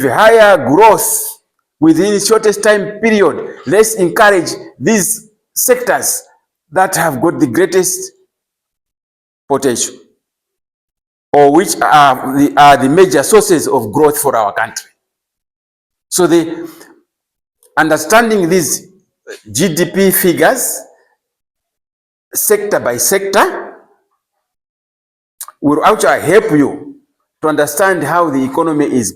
higher growth within the shortest time period. Let's encourage these sectors that have got the greatest potential, or which are the major sources of growth for our country. So the understanding these GDP figures sector by sector will actually help you to understand how the economy is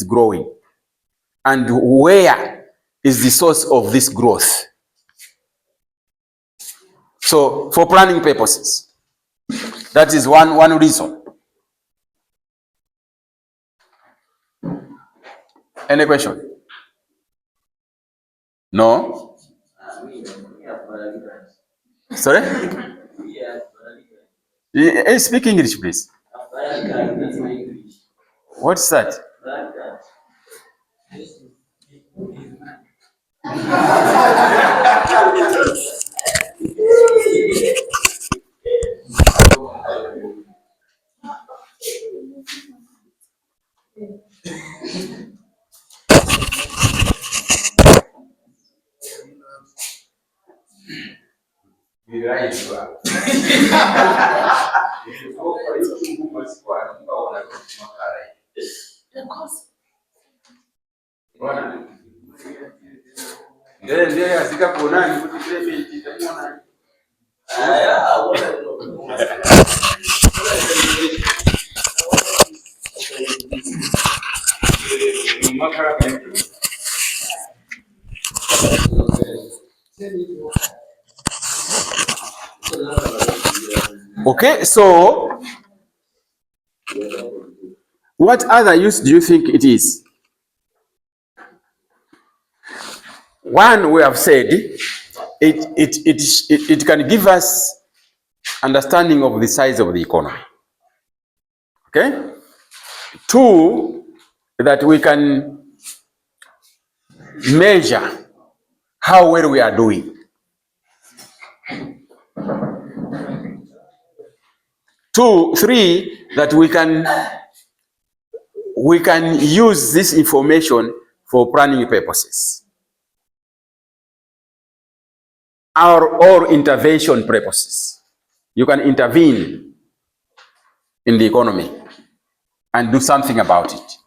growing and where is the source of this growth. So for planning purposes, that is one reason. Any question? No? Sorry? Speak English, please. What's that? Okay, so what other use do you think it is? One, we have said it can give us understanding of the size of the economy. Okay? Two, that we can measure how well we are doing. Three, that we can use this information for planning purposes or intervention purposes. You can intervene in the economy and do something about it.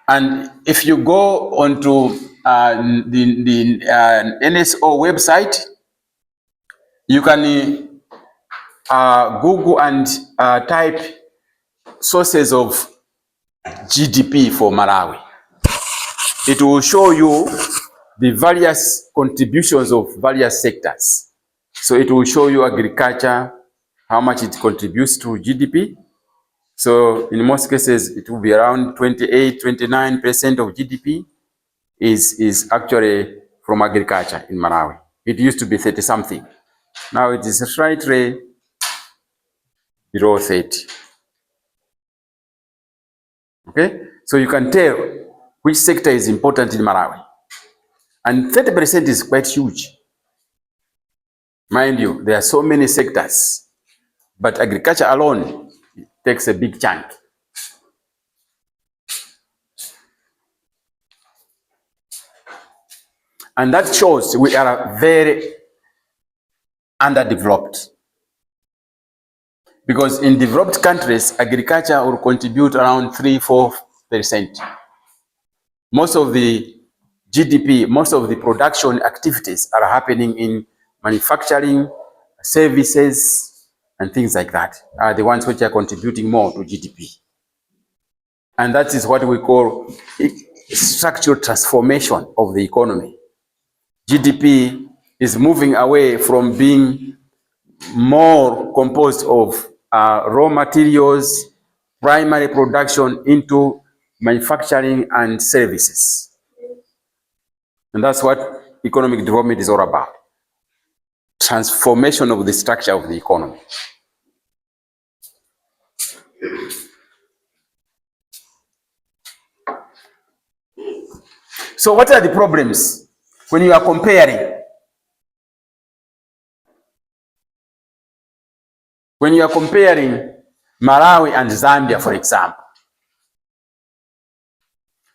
And if you go onto the NSO website, you can Google and type sources of GDP for Malawi. It will show you the various contributions of various sectors. So it will show you agriculture, how much it contributes to GDP. So in most cases, it will be around 28-29% of GDP is actually from agriculture in Malawi. It used to be 30 something. Now it is slightly below 30. Okay, so you can tell which sector is important in Malawi. And 30% is quite huge. Mind you, there are so many sectors, but agriculture alone takes a big chunk. And that shows we are very underdeveloped. Because in developed countries, agriculture will contribute around 3-4%. Most of the GDP, most of the production activities are happening in manufacturing, services, and things like that are the ones which are contributing more to GDP. And that is what we call structural transformation of the economy. GDP is moving away from being more composed of raw materials, primary production, into manufacturing and services. And that's what economic development is all about. Transformation of the structure of the economy. So what are the problems when you are comparing? When you are comparing Malawi and Zambia, for example,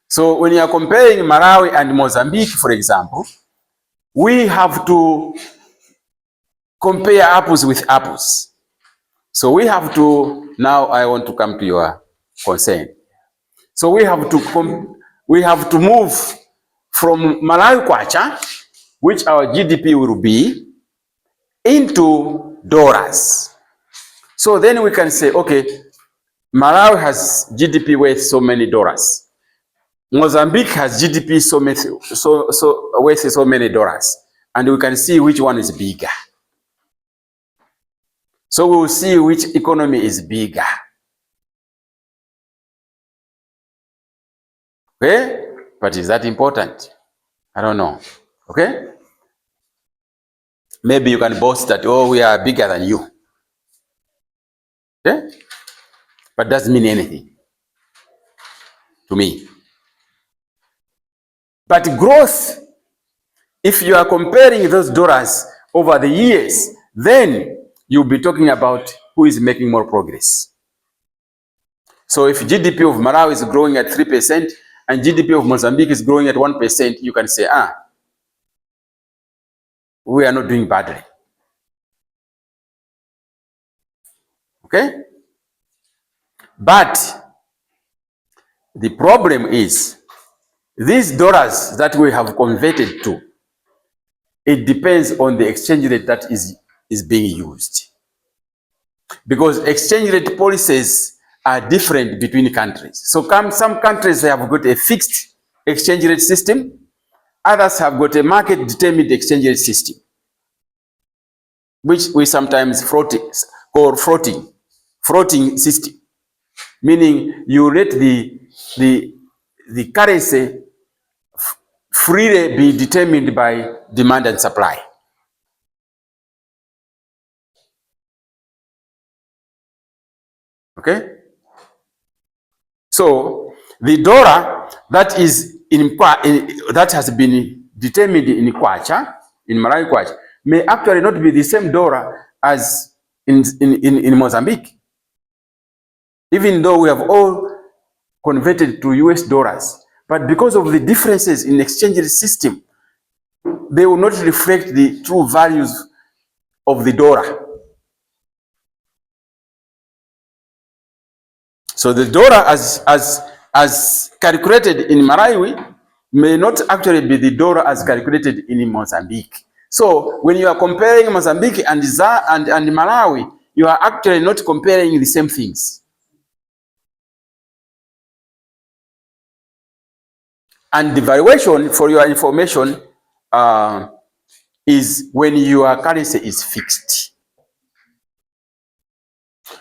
So when you are comparing Malawi and Mozambique, for example, we have to compare apples with apples. So we have to, now I want to come to your concern. So we have to move from Malawi kwacha, which our GDP will be, into dollars. So then we can say, okay, Malawi has GDP worth so many dollars. Mozambique has GDP worth so many dollars. And we can see which one is bigger. So we will see which economy is bigger. Okay? But is that important? I don't know. Okay? Maybe you can boast that, oh, we are bigger than you. Okay? But doesn't mean anything to me. But growth, if you are comparing those dollars over the years, then you'll be talking about who is making more progress. So if GDP of Malawi is growing at 3% and GDP of Mozambique is growing at 1%, you can say, we are not doing badly. Okay? But the problem is, these dollars that we have converted to, it depends on the exchange rate that is being used. Because exchange rate policies are different between countries. So some countries have got a fixed exchange rate system, others have got a market determined exchange rate system, which we sometimes call floating system, meaning you let the currency freely be determined by demand and supply. Okay? So the dollar that has been determined in Kwacha, in Malawi Kwacha, may actually not be the same dollar as in Mozambique. Even though we have all converted to US dollars, but because of the differences in exchange system, they will not reflect the true values of the dollar. So the dollar as calculated in Malawi may not actually be the dollar as calculated in Mozambique. So when you are comparing Mozambique and Malawi, you are actually not comparing the same things. And the valuation, for your information, is when your currency is fixed.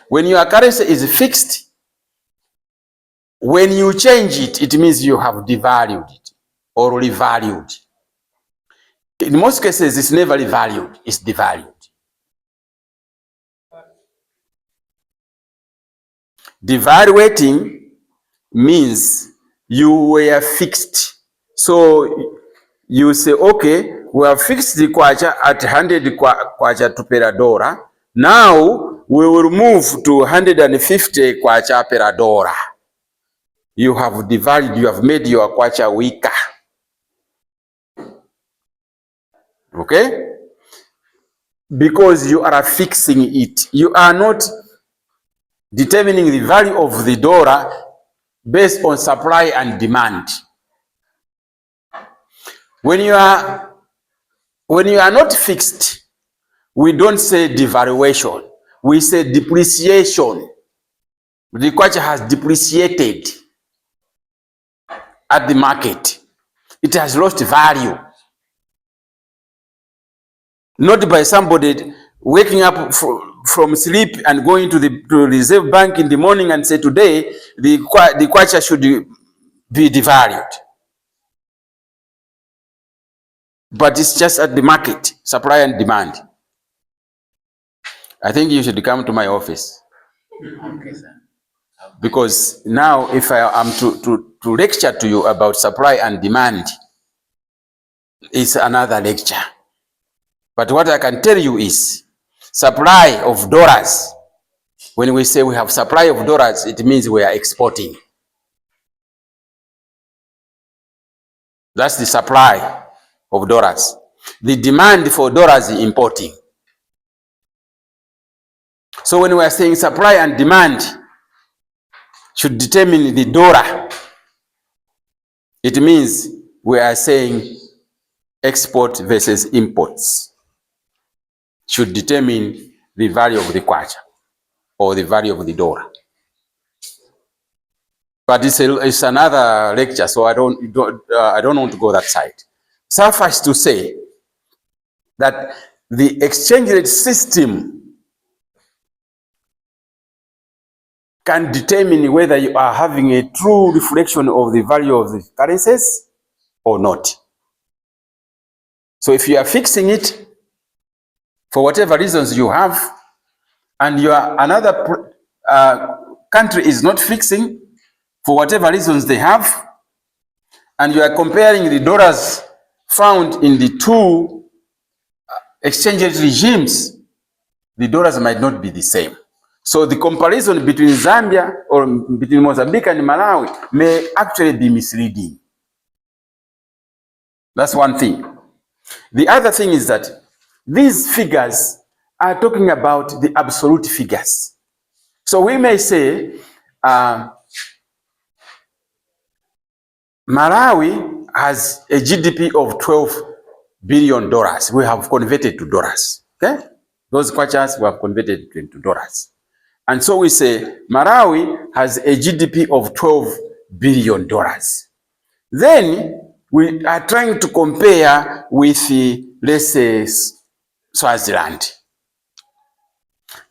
When your currency is fixed, when you change it, it means you have devalued it or revalued. In most cases, it's never revalued, it's devalued. Devaluating means you were fixed. So you say, okay, we have fixed the kwacha at 100 kwacha to per dollar. Now we will move to 150 kwacha per dollar. You have devalued, you have made your kwacha weaker. Okay? Because you are fixing it. You are not determining the value of the dollar based on supply and demand. When you are not fixed, we don't say devaluation. We say depreciation. The kwacha has depreciated at the market. It has lost value. Not by somebody waking up from sleep and going to the Reserve Bank in the morning and say, today the kwacha should be devalued. But it's just at the market, supply and demand. I think you should come to my office. Okay, sir. Because now if I am to lecture to you about supply and demand, it's another lecture. But what I can tell you is, supply of dollars, when we say we have supply of dollars, it means we are exporting. That's the supply of dollars. The demand for dollars is importing. So when we are saying supply and demand should determine the dollar, it means we are saying export versus imports should determine the value of the kwacha or the value of the dollar. But it's another lecture, so I don't want to go that side. Suffice to say that the exchange rate system can determine whether you are having a true reflection of the value of the currencies or not. So if you are fixing it for whatever reasons you have, and another country is not fixing for whatever reasons they have, and you are comparing the dollars found in the two exchange rate regimes, the dollars might not be the same. So the comparison between Zambia or between Mozambique and Malawi may actually be misleading. That's one thing. The other thing is that these figures are talking about the absolute figures. So we may say Malawi has a GDP of $12 billion. We have converted to dollars. Okay? Those kwachas we have converted into dollars. And so we say Malawi has a GDP of $12 billion. Then we are trying to compare with, let's say, Swaziland.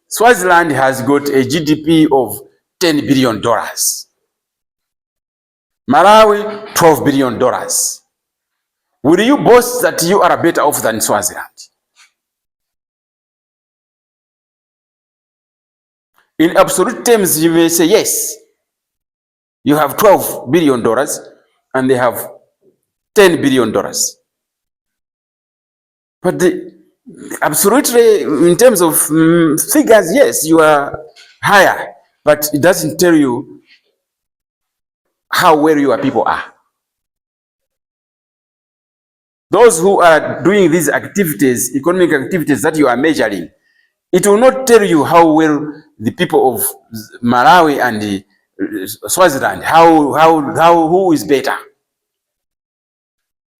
Swaziland has got a GDP of $10 billion. Malawi, $12 billion. Will you boast that you are better off than Swaziland? In absolute terms, you may say, yes, you have $12 billion and they have $10 billion. But absolutely, in terms of figures, yes, you are higher, but it doesn't tell you how well your people are. Those who are doing these activities, economic activities that you are measuring, it will not tell you how well the people of Malawi and the Swaziland, who is better.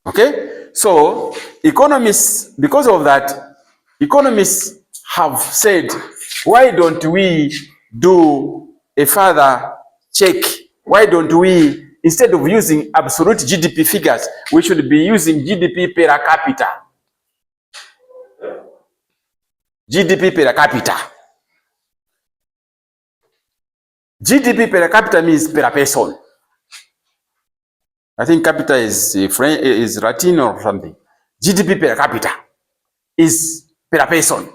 Okay? So economists, because of that, economists have said, why don't we do a further check? Why don't we, instead of using absolute GDP figures, we should be using GDP per capita. GDP per capita. GDP per capita means per person. I think capita is Latin or something. GDP per capita is per person.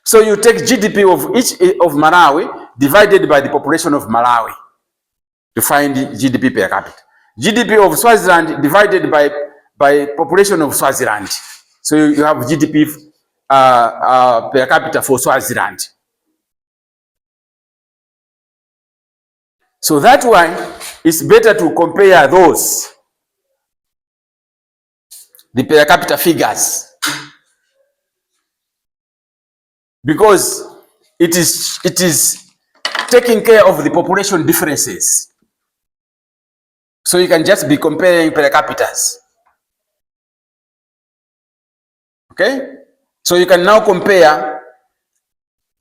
So you take GDP of each of Malawi divided by the population of Malawi to find GDP per capita. GDP of Swaziland divided by population of Swaziland. So you have GDP per capita for Swaziland. So that's why it's better to compare those, the per capita figures, because it is taking care of the population differences. So you can just be comparing per capitas. Okay? So you can now compare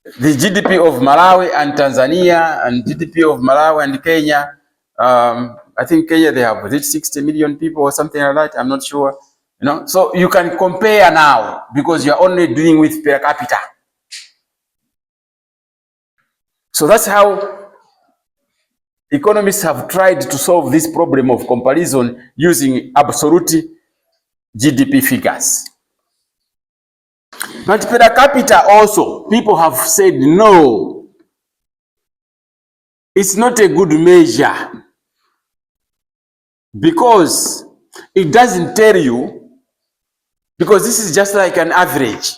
the GDP of Malawi and Tanzania and GDP of Malawi and Kenya. I think Kenya, they have 60 million people or something like that. I'm not sure. You know, so you can compare now because you're only dealing with per capita. So that's how economists have tried to solve this problem of comparison using absolute GDP figures. But per capita also, people have said no, it's not a good measure because it doesn't tell you, because this is just like an average.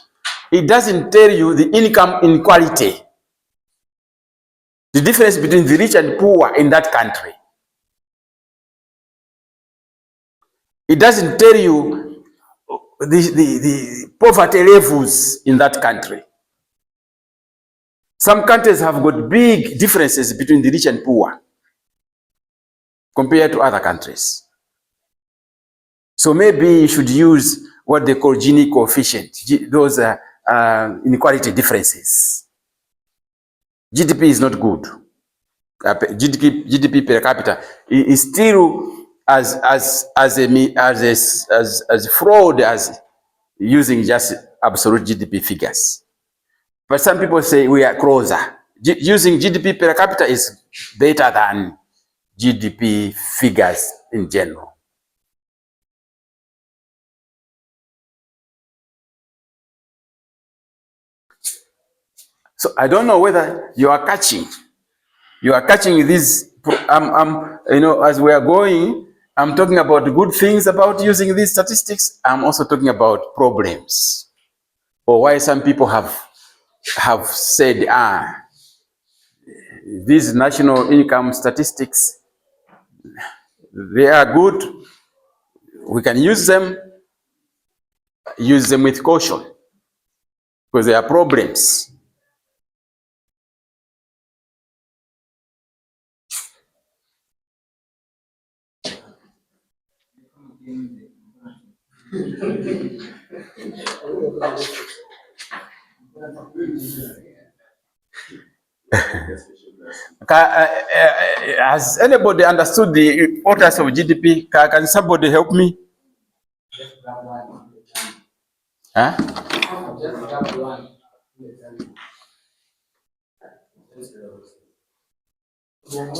It doesn't tell you the income inequality, the difference between the rich and poor in that country. It doesn't tell you the poverty levels in that country. Some countries have got big differences between the rich and poor compared to other countries. So maybe you should use what they call Gini coefficient, those inequality differences. GDP is not good. GDP per capita is still as fraud as using just absolute GDP figures. But some people say we are closer. Using GDP per capita is better than GDP figures in general. So I don't know whether you are catching this. As we are going, I'm talking about good things about using these statistics. I'm also talking about problems, or why some people have said, these national income statistics, they are good. We can use them with caution because there are problems. Has anybody understood the authors of GDP? Can somebody help me? Huh?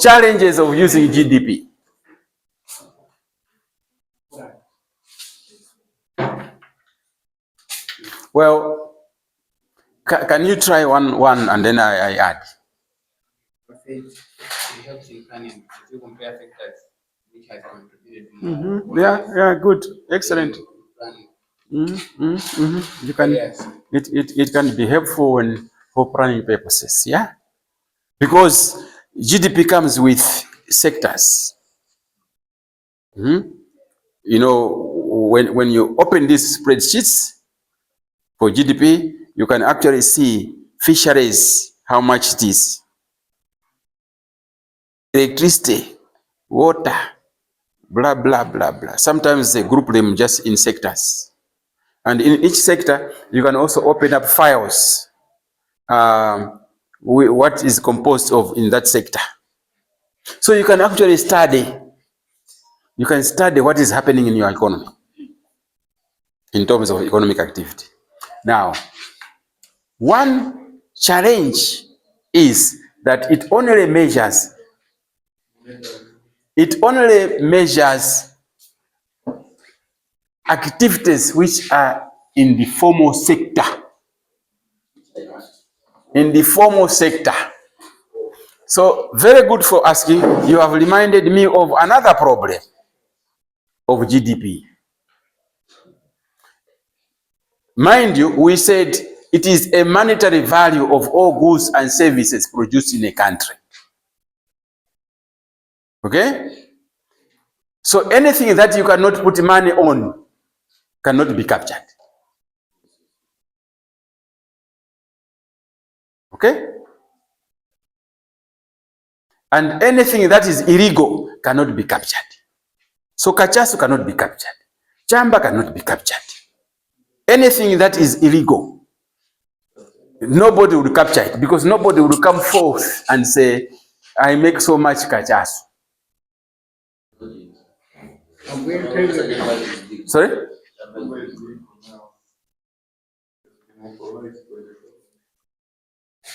Challenges of using GDP. Well, can you try one and then I add? It helps in planning to compare factors which has contributed more. Yeah, good, excellent. You can. Yes. It can be helpful for planning purposes. Yeah, because GDP comes with sectors. You know, when you open these spreadsheets for GDP, you can actually see fisheries, how much it is, electricity, water, blah, blah, blah, blah. Sometimes they group them just in sectors. And in each sector, you can also open up files, what is composed of in that sector. So you can actually study what is happening in your economy in terms of economic activity. Now, one challenge is that it only measures activities which are in the formal sector. So very good for asking. You have reminded me of another problem of GDP. Mind you, we said it is a monetary value of all goods and services produced in a country. Okay? So anything that you cannot put money on cannot be captured. Okay? And anything that is illegal cannot be captured. So Kachasu cannot be captured. Chamba cannot be captured. Anything that is illegal, nobody will capture it because nobody will come forth and say, I make so much Kachasu. Sorry?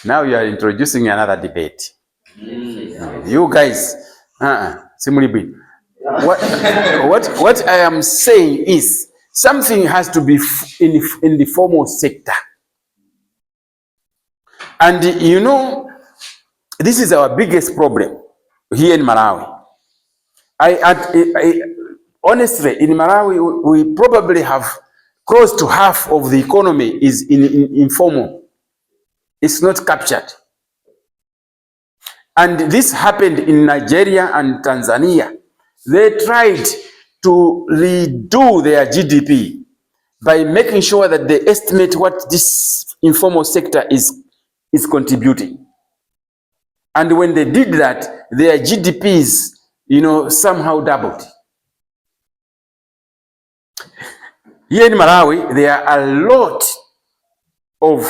Now you are introducing another debate. You guys, what I am saying is something has to be in the formal sector. And you know, this is our biggest problem here in Malawi. Honestly, in Malawi, we probably have close to half of the economy is informal. It's not captured. And this happened in Nigeria and Tanzania. They tried to redo their GDP by making sure that they estimate what this informal sector is contributing. And when they did that, their GDPs, somehow doubled. Here in Malawi, there are a lot of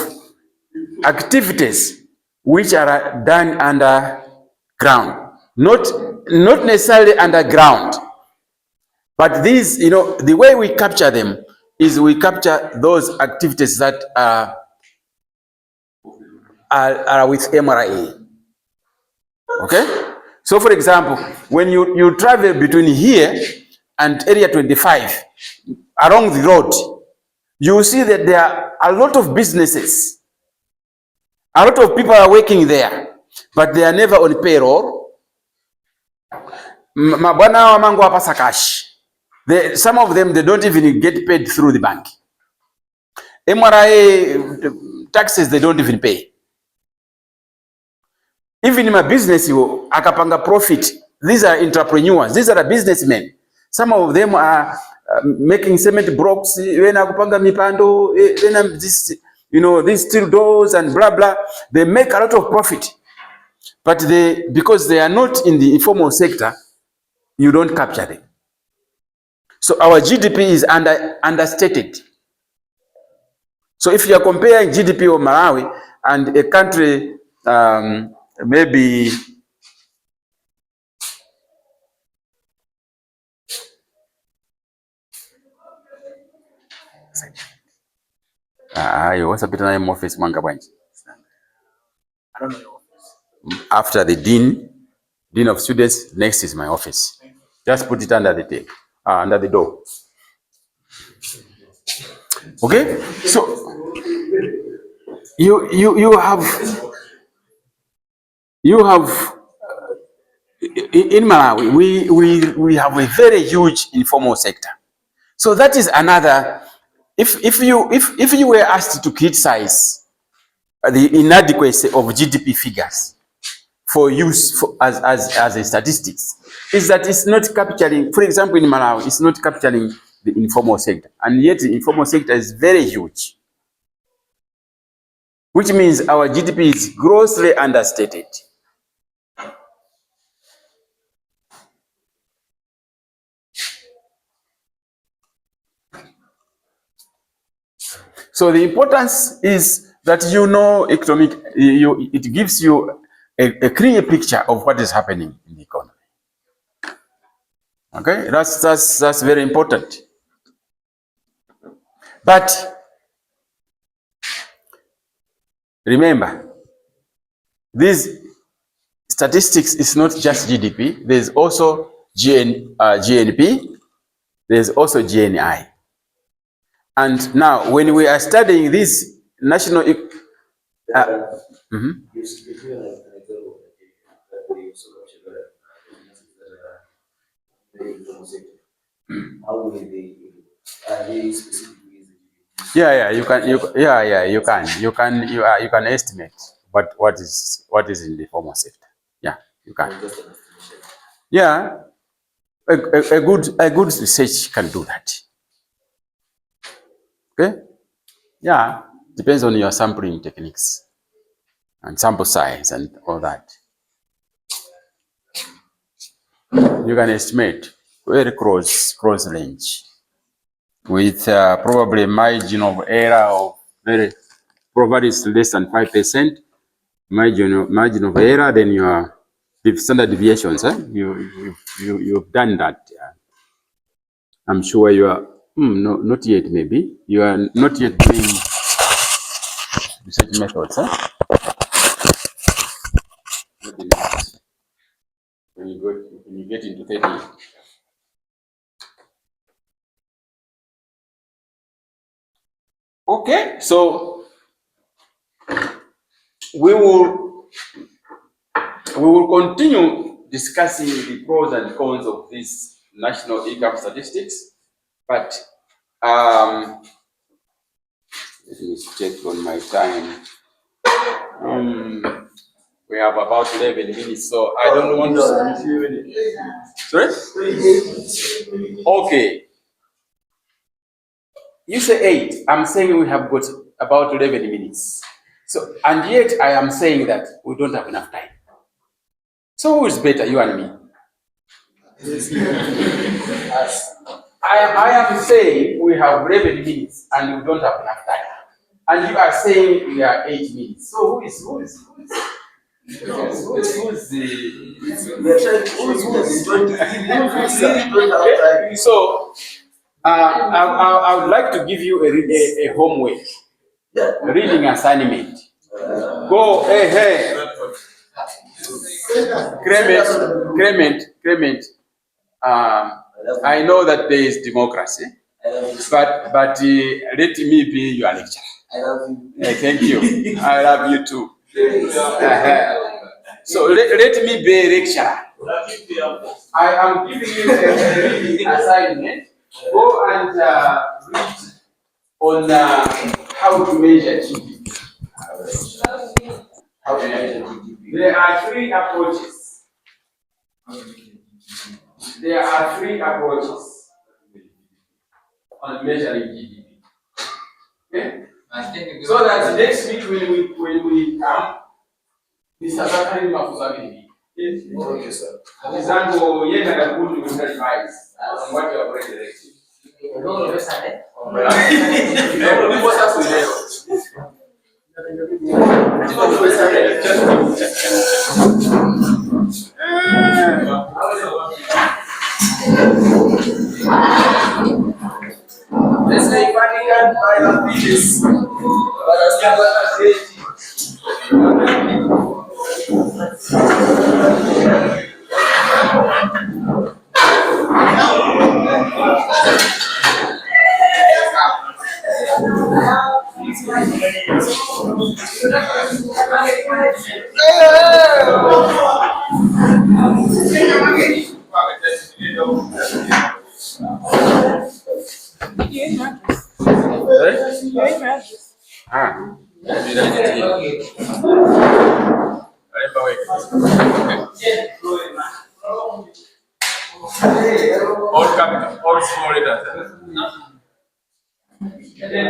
activities which are done underground, not necessarily underground, but these, the way we capture them is we capture those activities that are with MRA. Okay? So for example, when you travel between here and area 25 along the road, you will see that there are a lot of businesses. A lot of people are working there, but they are never on payroll. Mabwana wa mango hapa sakash. Some of them, they don't even get paid through the bank. MRA taxes, they don't even pay. Even in my business, akapanga profit. These are entrepreneurs. These are businessmen. Some of them are making cement blocks. When akupanga mipando, this, these steel doors and blah blah. They make a lot of profit, but because they are not in the informal sector, you don't capture them. So our GDP is understated. So if you are comparing GDP of Malawi and a country, maybe what's a bit of office manga branch? I don't know your office. After the dean of students, next is my office. Just put it under the table, under the door. Okay, so you have in Malawi we have a very huge informal sector. So that is another. If you were asked to criticize the inadequacy of GDP figures for use as a statistics, is that it's not capturing, for example, in Malawi, it's not capturing the informal sector, and yet the informal sector is very huge, which means our GDP is grossly understated. So the importance is that economic, it gives you a clear picture of what is happening in the economy. Okay, that's very important. But remember, these statistics is not just GDP. There's also GNP. There's also GNI. And now, when we are studying this national, you can estimate what is in the formal sector. Yeah, you can. Yeah, a good research can do that. Okay. Yeah, depends on your sampling techniques and sample size and all that. You can estimate very close range with probably margin of error of probably less than 5% margin of error. Then your standard deviations. You've done that. I'm sure you are. No, not yet. Maybe you are not yet doing research methods. When you get into 30. Okay, so we will continue discussing the pros and cons of this national income statistics, but let me check on my time. We have about 11 minutes, so I don't want to. Sorry? Okay. You say 8. I'm saying we have got about 11 minutes. So, and yet I am saying that we don't have enough time. So who is better, you and me? I am saying we have 11 minutes and we don't have enough time. And you are saying we are 8 minutes. So who is So I would like to give you a homework, reading assignment. Go ahead. Clement. I know that there is democracy, but let me be your lecturer. I love you. Thank you. I love you too. So let me be a lecturer. I am giving you a reading assignment. Go and read on how to measure GDP. There are 3 approaches. There are 3 approaches on measuring GDP. Okay? So that next week when we come, Mr. Zakari Mafuzabini. Okay, sir. Example, yeye anakuja kuadvise on what you have already read. Ndio sana. Ndio sasa leo. Let's say Vatican by the pages. But as you say, all capital, all small letters. And then